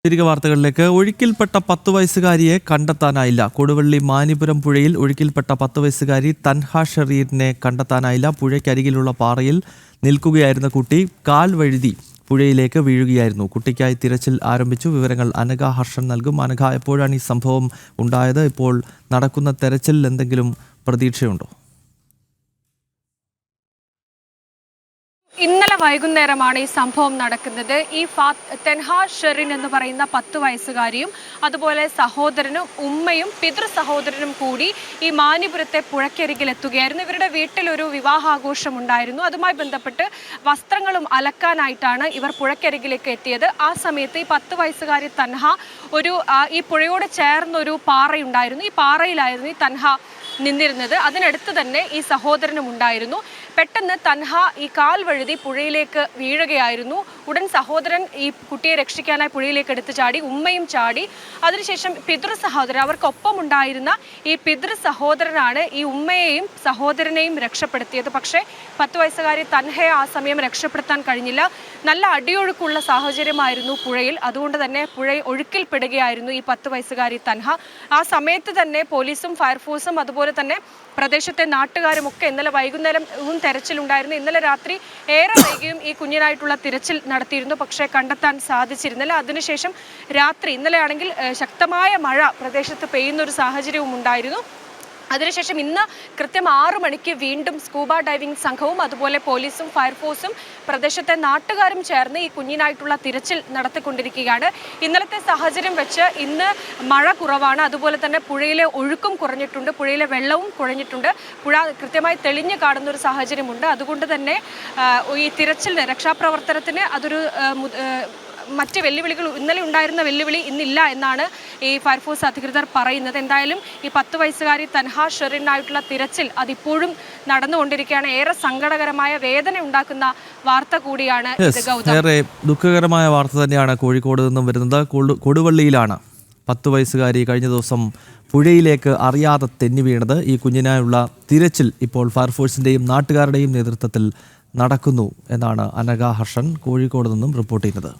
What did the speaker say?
തിരികെ വാർത്തകളിലേക്ക്. ഒഴുക്കിൽപ്പെട്ട 10 വയസ്സുകാരിയെ കണ്ടെത്താനായില്ല. കൊടുവള്ളി മാനിപുരം പുഴയിൽ ഒഴുക്കിൽപ്പെട്ട 10 വയസ്സുകാരി തൻഹ ഷെറീറിനെ കണ്ടെത്താനായില്ല. പുഴയ്ക്കരികിലുള്ള പാറയിൽ നിൽക്കുകയായിരുന്ന കുട്ടി കാൽ വഴുതി പുഴയിലേക്ക് വീഴുകയായിരുന്നു. കുട്ടിക്കായി തിരച്ചിൽ ആരംഭിച്ചു. വിവരങ്ങൾ അനഘ ഹർഷൻ നൽകും. അനഘ, എപ്പോഴാണ് ഈ സംഭവം ഉണ്ടായത്? ഇപ്പോൾ നടക്കുന്ന തെരച്ചിലിൽ എന്തെങ്കിലും പ്രതീക്ഷയുണ്ടോ? ഇന്നലെ വൈകുന്നേരമാണ് ഈ സംഭവം നടക്കുന്നത്. ഈ തൻഹ ഷെറിൻ എന്ന് പറയുന്ന 10 വയസ്സുകാരിയും അതുപോലെ സഹോദരനും ഉമ്മയും പിതൃ സഹോദരനും കൂടി ഈ മാനിപുരത്തെ പുഴയ്ക്കരികിൽ എത്തുകയായിരുന്നു. ഇവരുടെ വീട്ടിലൊരു വിവാഹാഘോഷം ഉണ്ടായിരുന്നു. അതുമായി ബന്ധപ്പെട്ട് വസ്ത്രങ്ങളും അലക്കാനായിട്ടാണ് ഇവർ പുഴയ്ക്കരികിലേക്ക് എത്തിയത്. ആ സമയത്ത് ഈ 10 വയസ്സുകാരി തൻഹ ഈ പുഴയോട് ചേർന്നൊരു പാറയുണ്ടായിരുന്നു. ഈ പാറയിലായിരുന്നു ഈ തൻഹ നിന്നിരുന്നത്. അതിനടുത്ത് തന്നെ ഈ സഹോദരനും ഉണ്ടായിരുന്നു. പെട്ടെന്ന് തൻഹ ഈ കാൽ വഴുതി പുഴയിലേക്ക് വീഴുകയായിരുന്നു. ഉടൻ സഹോദരൻ ഈ കുട്ടിയെ രക്ഷിക്കാനായി പുഴയിലേക്ക് എടുത്തു ചാടി, ഉമ്മയും ചാടി. അതിനുശേഷം പിതൃ സഹോദരൻ, അവർക്കൊപ്പം ഉണ്ടായിരുന്ന ഈ പിതൃ സഹോദരനാണ് ഈ ഉമ്മയെയും സഹോദരനെയും രക്ഷപ്പെടുത്തിയത്. പക്ഷേ 10 വയസ്സുകാരി തൻഹയെ ആ സമയം രക്ഷപ്പെടുത്താൻ കഴിഞ്ഞില്ല. നല്ല അടിയൊഴുക്കുള്ള സാഹചര്യമായിരുന്നു പുഴയിൽ. അതുകൊണ്ട് തന്നെ പുഴ ഒഴുക്കിൽപ്പെടുകയായിരുന്നു ഈ 10 വയസ്സുകാരി തൻഹ. ആ സമയത്ത് തന്നെ പോലീസും ഫയർഫോഴ്സും അതുപോലെ തന്നെ പ്രദേശത്തെ നാട്ടുകാരും ഒക്കെ ഇന്നലെ വൈകുന്നേരവും തെരച്ചിലുണ്ടായിരുന്നു. ഇന്നലെ രാത്രി ഏറെ വൈകിയും ഈ കുഞ്ഞിനായിട്ടുള്ള തിരച്ചിൽ നടത്തിയിരുന്നു. പക്ഷേ കണ്ടെത്താൻ സാധിച്ചിരുന്നില്ല. അതിനുശേഷം ഇന്നലെയാണെങ്കിൽ ശക്തമായ മഴ പ്രദേശത്ത് പെയ്യുന്ന ഒരു സാഹചര്യവും ഉണ്ടായിരുന്നു. അതിനുശേഷം ഇന്ന് കൃത്യം 6 മണിക്ക് വീണ്ടും സ്കൂബ ഡൈവിംഗ് സംഘവും അതുപോലെ പോലീസും ഫയർഫോഴ്സും പ്രദേശത്തെ നാട്ടുകാരും ചേർന്ന് ഈ കുഞ്ഞിനായിട്ടുള്ള തിരച്ചിൽ നടത്തിക്കൊണ്ടിരിക്കുകയാണ്. ഇന്നലത്തെ സാഹചര്യം വെച്ച് ഇന്ന് മഴ കുറവാണ്. അതുപോലെ തന്നെ പുഴയിലെ ഒഴുക്കും കുറഞ്ഞിട്ടുണ്ട്, പുഴയിലെ വെള്ളവും കുറഞ്ഞിട്ടുണ്ട്. പുഴ കൃത്യമായി തെളിഞ്ഞു കാണുന്ന ഒരു സാഹചര്യമുണ്ട്. അതുകൊണ്ട് തന്നെ ഈ തിരച്ചിലിന്, രക്ഷാപ്രവർത്തനത്തിന് അതൊരു മറ്റ് വെല്ലുവിളികൾ, ഇന്നലെ ഉണ്ടായിരുന്ന വെല്ലുവിളി ഇന്നില്ല എന്നാണ് ഈ ഫയർഫോഴ്സ് അധികൃതർ പറയുന്നത്. എന്തായാലും ഈ 10 വയസ്സുകാരി തൻഹ ഷെറിനായിട്ടുള്ള തിരച്ചിൽ അതിപ്പോഴും നടന്നുകൊണ്ടിരിക്കുകയാണ്. ഏറെ സങ്കടകരമായ, വേദന ഉണ്ടാക്കുന്ന വാർത്ത കൂടിയാണ് ഇത്. ഏറെ ദുഃഖകരമായ വാർത്ത തന്നെയാണ് കോഴിക്കോട് നിന്നും വരുന്നത്. കൊടുവള്ളിയിലാണ് 10 വയസ്സുകാരി കഴിഞ്ഞ ദിവസം പുഴയിലേക്ക് അറിയാതെ തെന്നി വീണത്. ഈ കുഞ്ഞിനായുള്ള തിരച്ചിൽ ഇപ്പോൾ ഫയർഫോഴ്സിൻ്റെയും നാട്ടുകാരുടെയും നേതൃത്വത്തിൽ നടക്കുന്നു എന്നാണ് അനഘ ഹർഷൻ കോഴിക്കോട് നിന്നും റിപ്പോർട്ട് ചെയ്യുന്നത്.